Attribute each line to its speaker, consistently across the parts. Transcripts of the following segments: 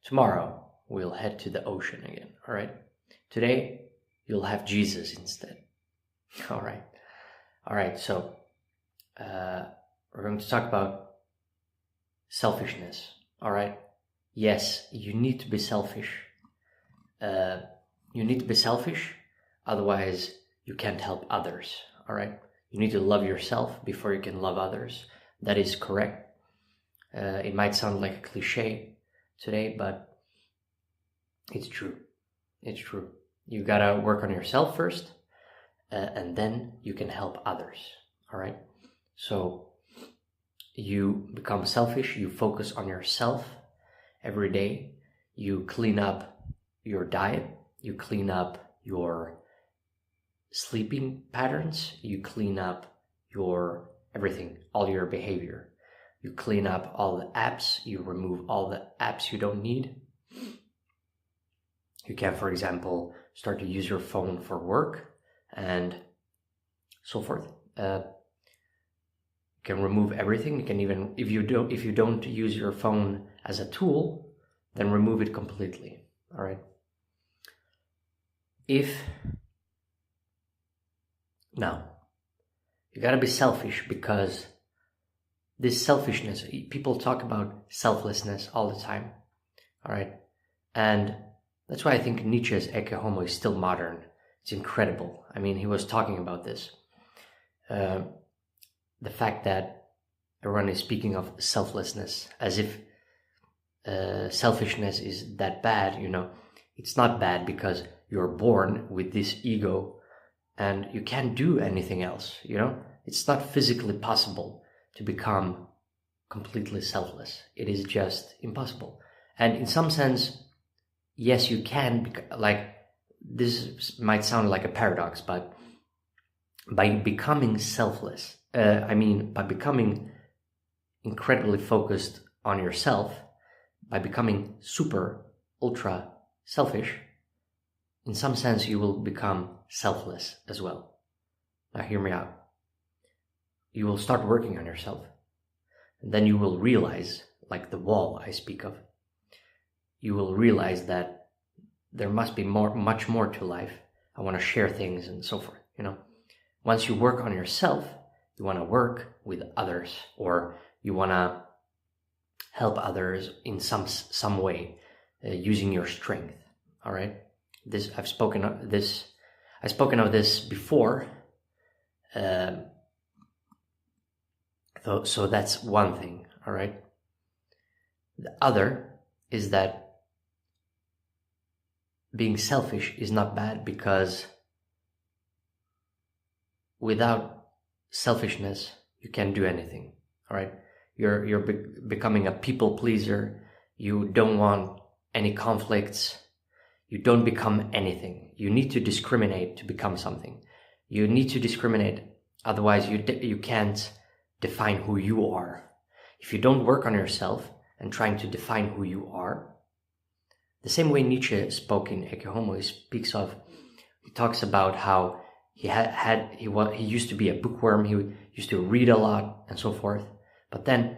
Speaker 1: Tomorrow, we'll head to the ocean again, all right? Today, you'll have Jesus instead. All right. All right, so we're going to talk about selfishness, all right? Yes, you need to be selfish. You need to be selfish, otherwise you can't help others, all right? You need to love yourself before you can love others. That is correct. It might sound like a cliche today, but it's true. It's true. You gotta work on yourself first, and then you can help others, all right? So you become selfish, you focus on yourself every day, you clean up your diet, you clean up your sleeping patterns, you clean up your everything, all your behavior. You clean up all the apps, you remove all the apps you don't need. You can, for example, start to use your phone for work and so forth. You can remove everything. You can even, if you don't use your phone as a tool, then remove it completely. All right. Now, you gotta be selfish, because this selfishness, people talk about selflessness all the time, all right? And that's why I think Nietzsche's Ecce Homo is still modern. It's incredible. I mean, he was talking about this. The fact that everyone is speaking of selflessness as if selfishness is that bad, you know. It's not bad, because you're born with this ego and you can't do anything else, you know. It's not physically possible to become completely selfless. It is just impossible. And in some sense, yes, you can, like, this might sound like a paradox, but by becoming selfless, by becoming incredibly focused on yourself, by becoming super, ultra selfish, in some sense you will become selfless as well. Now hear me out. You will start working on yourself, and then you will realize, like the wall I speak of, you will realize that there must be much more to life. I want to share things and so forth, you know. Once you work on yourself, you want to work with others, or you want to help others in some way, using your strength, all right? I've spoken of this before, so that's one thing, all right? The other is that being selfish is not bad, because without selfishness, you can't do anything, all right? You're becoming a people pleaser. You don't want any conflicts. You don't become anything. You need to discriminate to become something. You need to discriminate, otherwise you can't define who you are. If you don't work on yourself and trying to define who you are, the same way Nietzsche spoke in Ecce Homo, he talks about how he used to be a bookworm, he used to read a lot and so forth, but then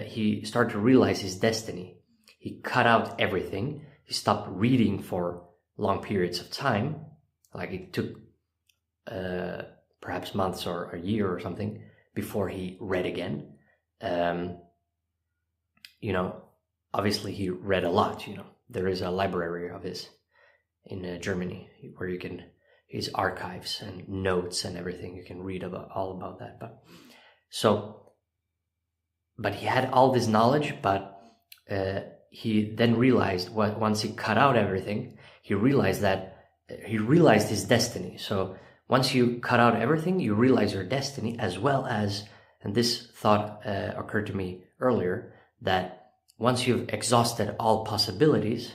Speaker 1: he started to realize his destiny. He cut out everything. He stopped reading for long periods of time, like it took perhaps months or a year or something before he read again. You know, obviously he read a lot, you know. There is a library of his in Germany where you can, his archives and notes and everything, you can read all about that. But he had all this knowledge, but he then realized, once he cut out everything, he realized his destiny. So once you cut out everything, you realize your destiny, as well as, and this thought occurred to me earlier, that once you've exhausted all possibilities,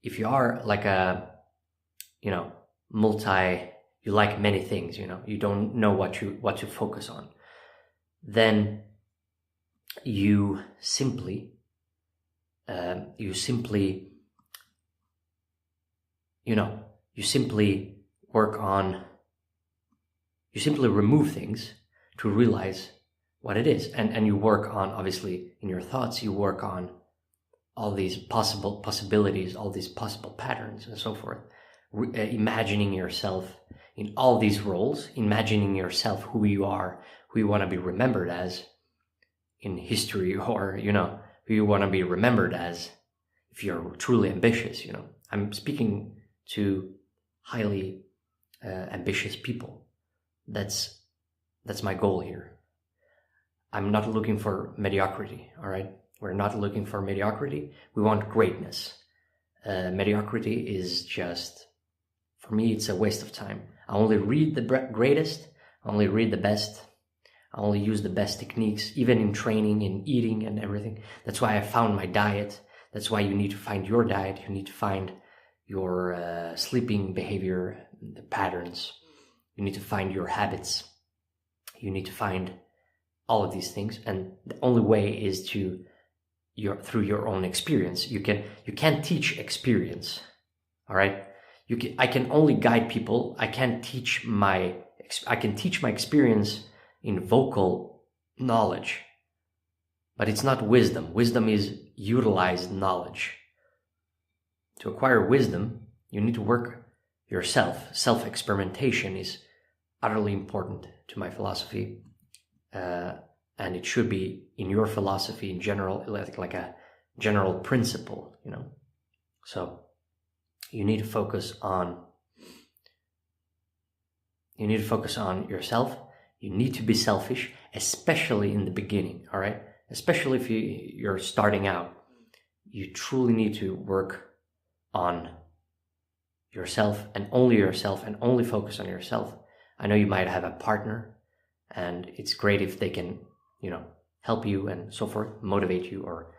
Speaker 1: if you are like a, you know, you like many things, you know, you don't know what to focus on, then you simply remove things to realize what it is. And you work on, obviously, in your thoughts, you work on all these possible possibilities, all these possible patterns and so forth. Imagining yourself in all these roles, imagining yourself who you are, who you want to be remembered as in history, or, you know, who you want to be remembered as if you're truly ambitious, you know. I'm speaking to highly ambitious people. That's my goal here. I'm not looking for mediocrity, all right? We're not looking for mediocrity. We want greatness. Mediocrity is just, for me, it's a waste of time. I only read the greatest, I only read the best, I only use the best techniques, even in training, in eating and everything. That's why I found my diet. That's why you need to find your diet. You need to find your sleeping behavior, the patterns. You need to find your habits. You need to find all of these things. And the only way is through your own experience. You can't teach experience. All right. I can only guide people. I can teach my experience in vocal knowledge, but it's not wisdom. Wisdom is utilized knowledge. To acquire wisdom, you need to work yourself. Self-experimentation is utterly important to my philosophy, and it should be in your philosophy in general, like a general principle, you know. So you need to focus on yourself. You need to be selfish, especially in the beginning, all right? Especially if you're starting out. You truly need to work on yourself and only focus on yourself. I know you might have a partner, and it's great if they can, you know, help you and so forth, motivate you, or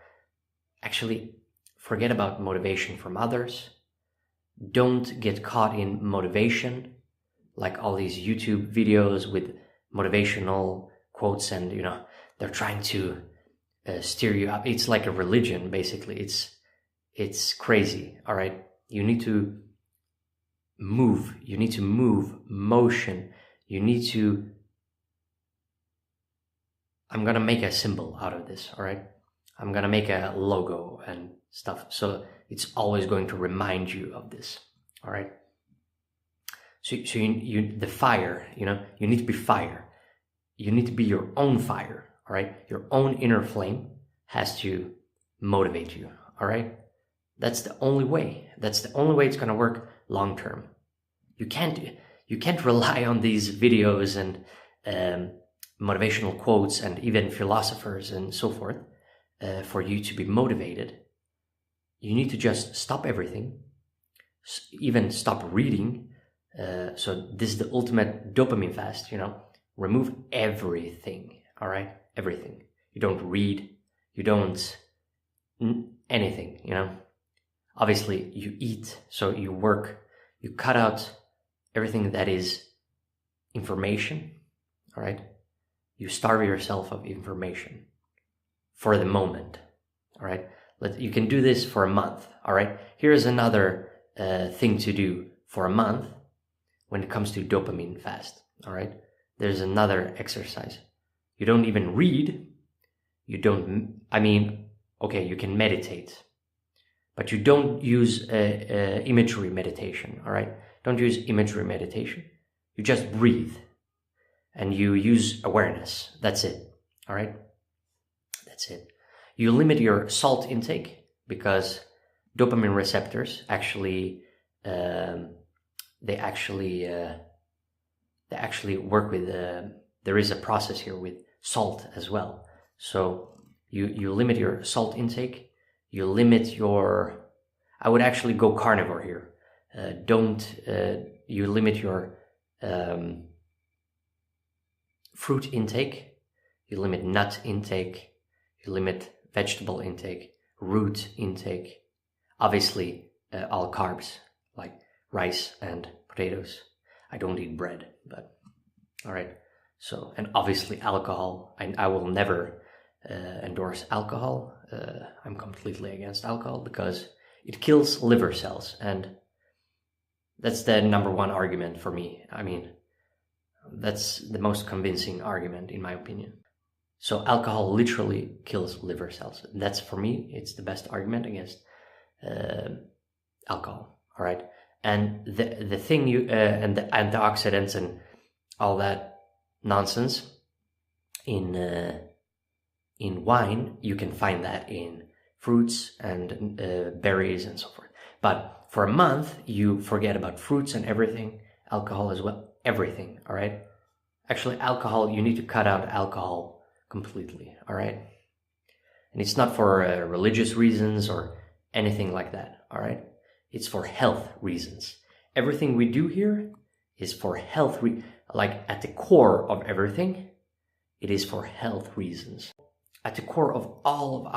Speaker 1: actually forget about motivation from others. Don't get caught in motivation, like all these YouTube videos with motivational quotes, and, you know, they're trying to steer you up. It's like a religion, basically. It's crazy, all right? You need to move. You need to move, motion. You need to... I'm going to make a symbol out of this, all right? I'm going to make a logo and stuff. So it's always going to remind you of this, all right? So you the fire, you know, you need to be fire. You need to be your own fire, all right? Your own inner flame has to motivate you, all right? That's the only way. That's the only way it's going to work long term. You can't rely on these videos and motivational quotes and even philosophers and so forth for you to be motivated. You need to just stop everything, even stop reading. So this is the ultimate dopamine fast, you know. Remove everything, all right? Everything. You don't read, you don't anything, you know. Obviously, you eat, so you work, you cut out everything that is information, all right? You starve yourself of information for the moment, all right? You can do this for a month, all right? Here's another thing to do for a month when it comes to dopamine fast, all right? There's another exercise. You don't even read. Okay, you can meditate, but you don't use imagery meditation, all right? Don't use imagery meditation. You just breathe and you use awareness. That's it, all right? That's it. You limit your salt intake because dopamine receptors actually, they actually work with, there is a process here with salt as well. So you limit your salt intake, you limit your, I would actually go carnivore here. You limit your fruit intake, you limit nut intake, you limit vegetable intake, root intake, obviously all carbs like rice and potatoes. I don't eat bread, but all right. So, and obviously alcohol. I will never endorse alcohol. I'm completely against alcohol because it kills liver cells, and that's the number one argument for me. I mean, that's the most convincing argument in my opinion. So alcohol literally kills liver cells. That's, for me, it's the best argument against alcohol. All right, and the thing and the antioxidants and all that nonsense in wine, you can find that in fruits and berries and so forth. But for a month, you forget about fruits and everything, alcohol as well, everything. All right. Actually, alcohol, you need to cut out alcohol completely. All right. And it's not for religious reasons or anything like that. All right. It's for health reasons. Everything we do here is for health, like at the core of everything, it is for health reasons. At the core of all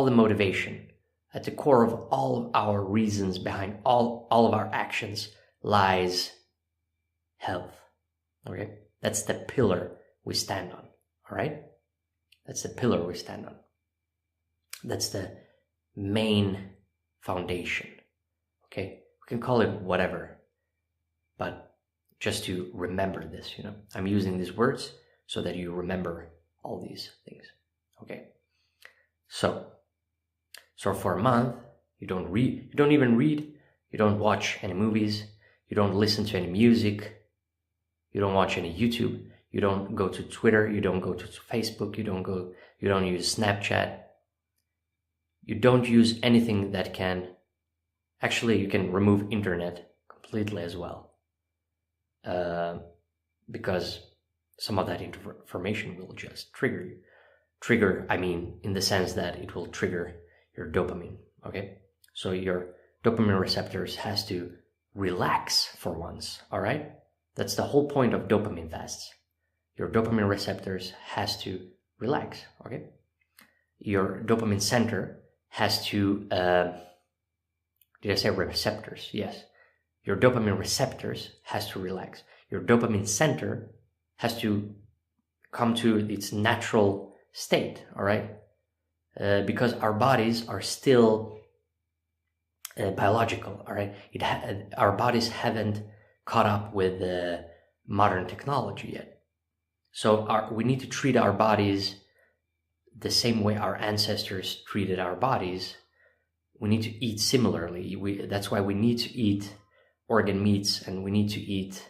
Speaker 1: the motivation, at the core of all of our reasons behind all of our actions lies health. Okay? That's the pillar we stand on. All right? That's the pillar we stand on. That's the main foundation. Okay? We can call it whatever, but just to remember this, I'm using these words so that you remember all these things. Okay? So for a month, you don't even read, you don't watch any movies, you don't listen to any music, you don't watch any YouTube, you don't go to Twitter, you don't go to Facebook, you don't use Snapchat, you don't use anything that actually you can remove internet completely as well. Because some of that information will just trigger, I mean, in the sense that it will trigger your dopamine, okay? So your dopamine receptors has to relax for once, all right? That's the whole point of dopamine fasts. Your dopamine receptors has to relax, okay? Your dopamine center has to, did I say receptors? Yes. Your dopamine receptors has to relax. Your dopamine center has to come to its natural state, all right? Because our bodies are still biological, all right? Our bodies haven't caught up with modern technology yet. So we need to treat our bodies the same way our ancestors treated our bodies. We need to eat similarly. That's why we need to eat organ meats and we need to eat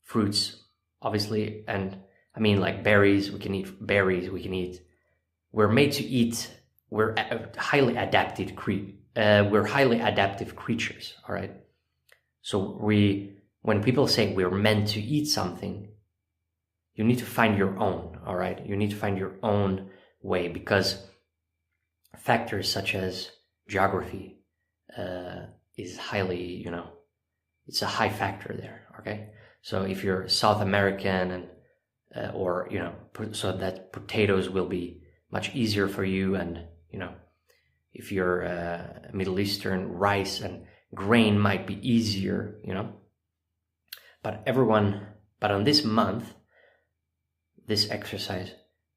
Speaker 1: fruits, obviously. And I mean, like berries, we can eat berries, we're made to eat, we're highly adaptive creatures, all right? So when people say we're meant to eat something, you need to find your own, all right? You need to find your own way, because factors such as geography is highly, it's a high factor there, okay? So if you're South American or so that potatoes will be much easier for you, and if you're Middle Eastern, rice and grain might be easier, but on this month, this exercise,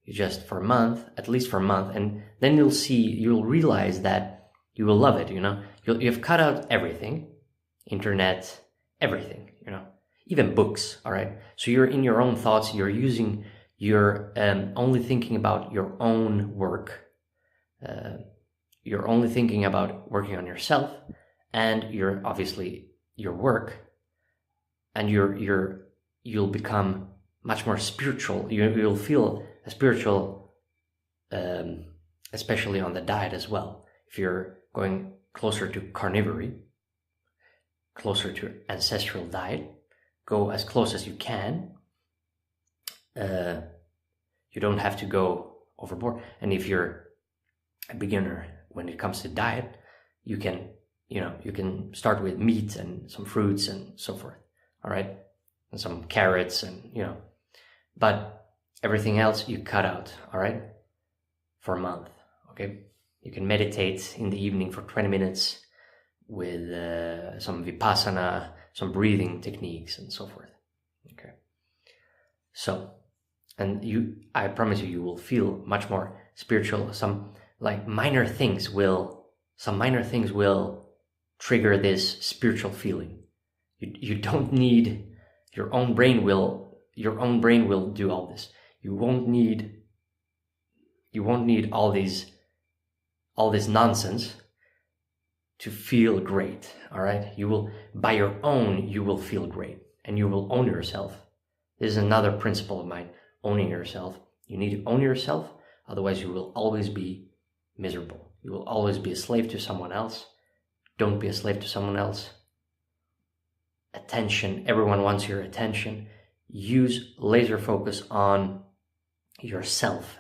Speaker 1: you just at least for a month, and then you'll realize that you will love it, you've cut out everything, internet, everything, even books, all right? So you're in your own thoughts, you're only thinking about your own work, you're only thinking about working on yourself, and your work, and you'll become much more spiritual. You'll feel spiritual, especially on the diet as well. If you're going closer to carnivory, closer to ancestral diet, go as close as you can. You don't have to go overboard. And if you're a beginner when it comes to diet, you can start with meat and some fruits and so forth, all right? And some carrots and, but everything else you cut out, all right? For a month, okay? You can meditate in the evening for 20 minutes with some vipassana, some breathing techniques and so forth, okay? So, and I promise you will feel much more spiritual. Some minor things will trigger this spiritual feeling. You don't need, your own brain will your own brain will do all this. You won't need all this nonsense to feel great. All right, you will, by your own, you will feel great, and you will own yourself. This is another principle of mine: owning yourself. You need to own yourself, otherwise you will always be miserable. You will always be a slave to someone else. Don't be a slave to someone else. Attention, everyone wants your attention. Use laser focus on yourself,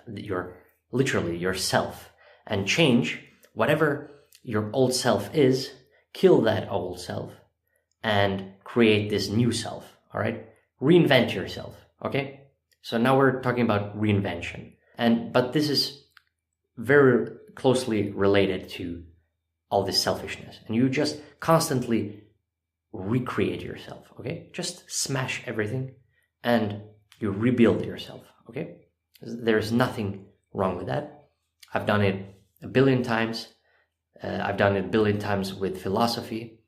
Speaker 1: literally yourself, and change whatever your old self is. Kill that old self and create this new self. All right, reinvent yourself. Okay, so now we're talking about reinvention, but this is very closely related to all this selfishness, and you just constantly recreate yourself. Okay, just smash everything and you rebuild yourself. Okay, there's nothing wrong with that. I've done it a billion times. I've done it a billion times with philosophy.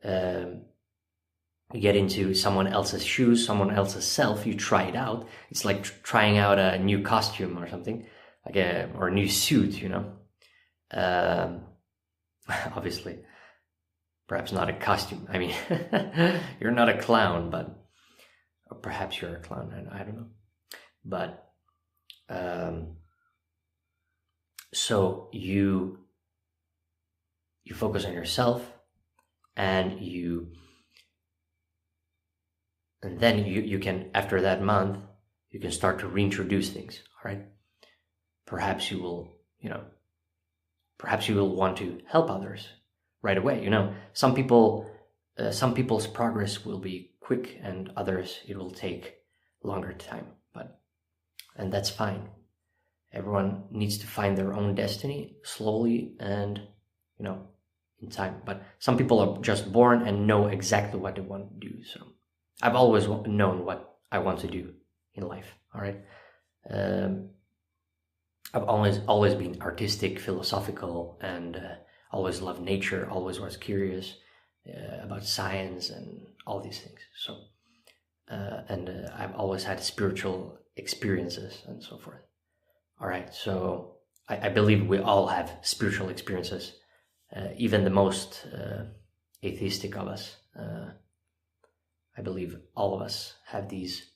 Speaker 1: You get into someone else's shoes, someone else's self, you try it out. It's like trying out a new costume or something, or a new suit, you know. Obviously, perhaps not a costume. I mean, you're not a clown, but, or perhaps you're a clown, I don't know. But, so you focus on yourself, and then you can, after that month, you can start to reintroduce things. All right, perhaps you will want to help others right away. You know, some people's progress will be quick, and others it will take longer time, and that's fine. Everyone needs to find their own destiny slowly and, you know, in time. But some people are just born and know exactly what they want to do. So I've always known what I want to do in life. All right. I've always been artistic, philosophical, and always loved nature. Always was curious about science and all these things. So, I've always had spiritual experiences and so forth. All right. So I believe we all have spiritual experiences. Even the most atheistic of us, I believe all of us have these.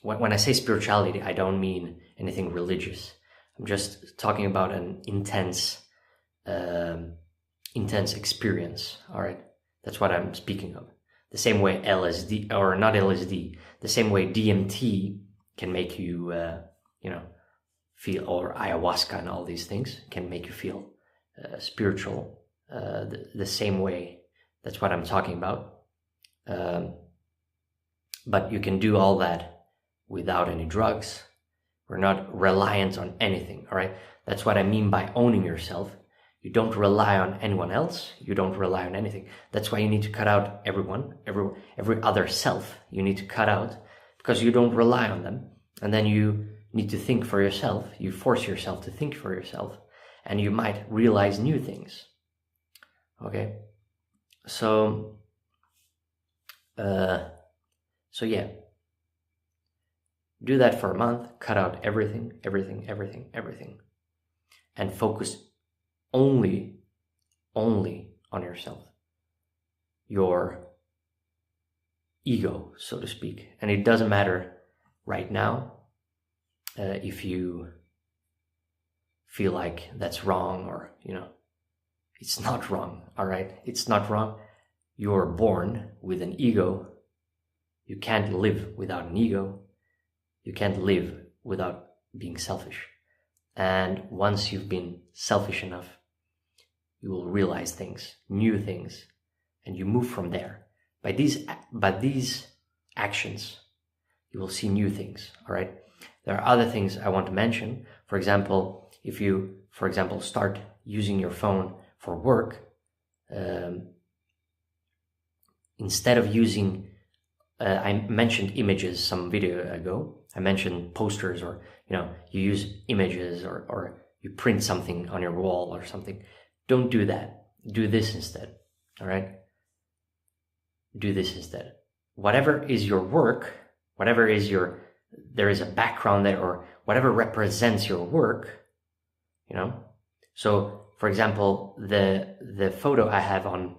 Speaker 1: When I say spirituality, I don't mean anything religious. I'm just talking about an intense experience. All right, that's what I'm speaking of. The same way LSD, or not LSD, the same way DMT can make you, feel, or ayahuasca and all these things can make you feel spiritual. The same way, that's what I'm talking about. But you can do all that without any drugs. We're not reliant on anything, all right? That's what I mean by owning yourself. You don't rely on anyone else. You don't rely on anything. That's why you need to cut out every other self. You need to cut out, because you don't rely on them. And then you need to think for yourself. You force yourself to think for yourself, and you might realize new things. Okay, so yeah, do that for a month. Cut out everything, and focus only on yourself, your ego, so to speak. And it doesn't matter right now if you feel like that's wrong, or, you know, it's not wrong, all right? It's not wrong. You're born with an ego. You can't live without an ego. You can't live without being selfish. And once you've been selfish enough, you will realize things, new things, and you move from there. By these actions, you will see new things, all right? There are other things I want to mention. For example, if you, start using your phone for work, instead of using, I mentioned images some video ago. I mentioned posters, or, you know, you use images, or you print something on your wall or something. Don't do that. Do this instead, all right? Do this instead. Whatever is your work, whatever is there is a background there, or whatever represents your work, you know. So for example, the photo I have on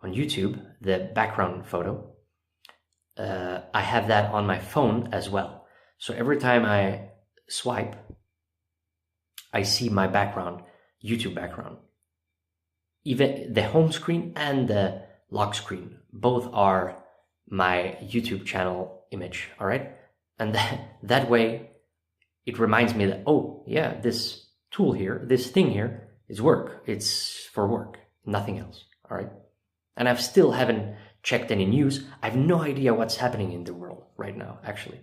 Speaker 1: YouTube, the background photo, I have that on my phone as well. So every time I swipe, I see my background, YouTube background. Even the home screen and the lock screen, both are my YouTube channel image, all right? And that way, it reminds me that, oh yeah, this tool here, this thing here is work. It's for work, nothing else, all right? And I still haven't checked any news. I have no idea what's happening in the world right now, actually.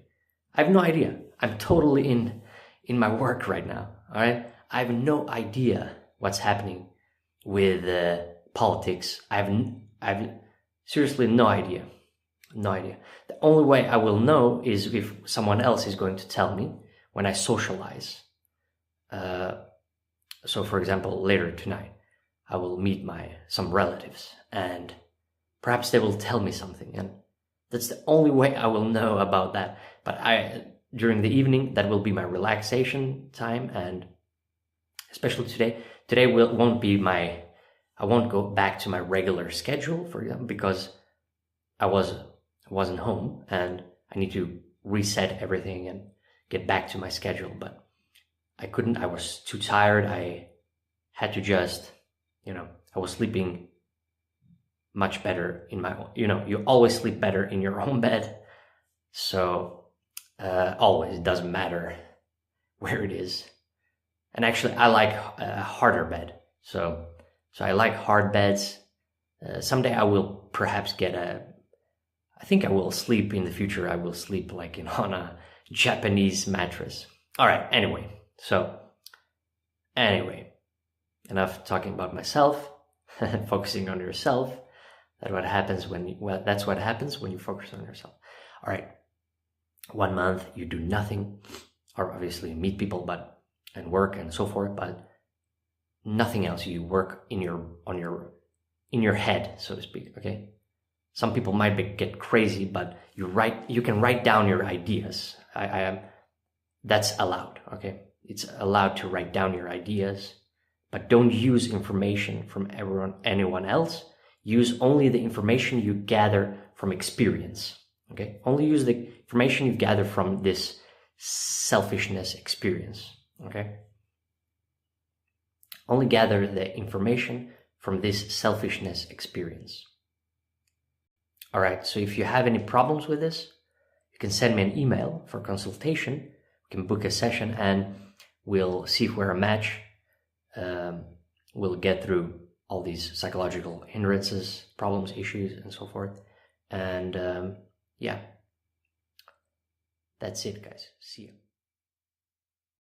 Speaker 1: I have no idea. I'm totally in my work right now, all right? I have no idea what's happening with politics. I have seriously no idea. No idea. The only way I will know is if someone else is going to tell me when I socialize. So for example, later tonight, I will meet some relatives, and perhaps they will tell me something, and that's the only way I will know about that. But during the evening, that will be my relaxation time, and especially today won't be I won't go back to my regular schedule, for example, because I wasn't home, and I need to reset everything and get back to my schedule. But I couldn't. I was too tired. I had to just, I was sleeping much better in my, you always sleep better in your own bed. So always, it doesn't matter where it is. And actually, I like a harder bed. So I like hard beds. Someday I will perhaps I think I will sleep in the future. I will sleep like on a Japanese mattress. All right. Anyway, enough talking about myself. Focusing on yourself. That's what happens when you focus on yourself. All right. 1 month you do nothing, or obviously meet people, and work and so forth, but nothing else. You work in your head, so to speak. Okay. Some people might get crazy, but you can write down your ideas. That's allowed. Okay. It's allowed to write down your ideas, but don't use information from anyone else. Use only the information you gather from experience. Okay. Only use the information you gather from this selfishness experience. Okay. Only gather the information from this selfishness experience. All right. So if you have any problems with this, you can send me an email for consultation. We can book a session and we'll see if we're a match. We'll get through all these psychological hindrances, problems, issues, and so forth. And yeah, that's it, guys. See you.